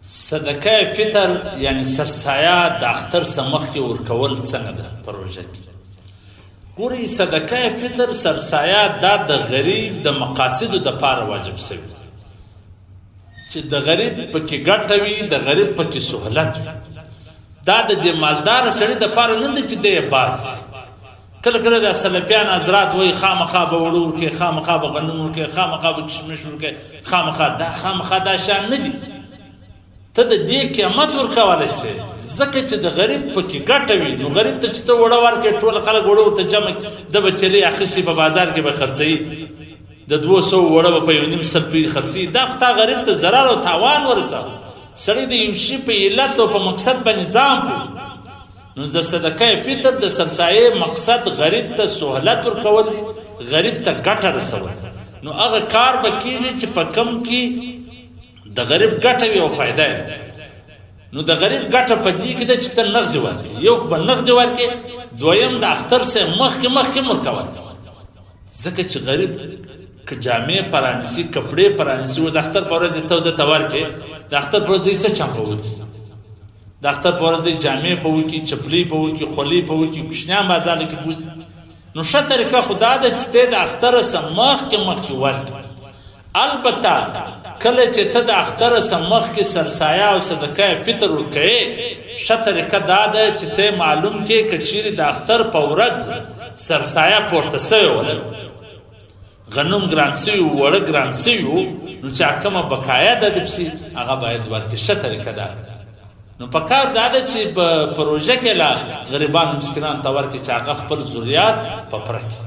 صدقه فطر یعنی سرسایه د اختر سمخ کې ورکول څنګه ده پروژه کې ګوري صدقه فطر سرسایه د غریب د مقاصدو د پاره واجب شوی چې د غریب پکې ګټه وي د غریب پکې سہولت وي دا د مالدار سړي د پاره نه دی چې دی باس کله کله د سلفیان حضرات وای خامخا به وړور کې خامخا به غنمور کې خامخا به کشمش ور کې خامخا دا شان نه دي ته د دې قیامت ورکولای شي ځکه چې د غریب پکې ګټه وي نو غریب ته چې ته وړه ورکې ټول خلک وړه ورته جمع د بچلې اخیستې په بازار کې به خرڅوي د 200 وړه به په 1.5 سل پرې خرڅوي دا تا غریب ته ضرر او تاوان ورسوي سړی د یو شي په علت او په مقصد باندې ځان نو د صدقه فطر د سرسایه مقصد غریب ته سہولت ورکول دي غریب ته ګټه رسول نو هغه کار به کېږي چې په کم کې د غریب ګټه وي او فایده نو د غریب ګټه په دې کې ده چې ته نغد ورکړې یو خو به نغد ورکړې دویم د اختر سه مخکې ورکول ځکه چې غریب که جامې پرانیسي کپړې پرانیسي اوس د اختر په ورځ ته ورته ورکړې د اختر په ورځ دې څه چمپه وکړي د اختر په ورځ دې جامې په وکړي چپلې په وکړي خولۍ په وکړي کوچنیان بازار کې بوځي نو ښه طریقه خو دا ده چې ته د اختر سه مخکې ورکړې البته کله چې ته د اختر سمخ کې سرسایه او صدقه فطر ورکړې ښه طریقه دا ده چې ته معلوم کې کچېرې د اختر په ورځ سرسایه پورته سوی وله غنم ګران سوي وړه ګران سوي نو چې کومه بقایا ده د پسې هغه باید ورکړي ښه طریقه ده نو په کار دا ده چې په پروژه کې لا غریبان مسکینان ته ورکړي چې هغه خپل ضرورت په پوره کړي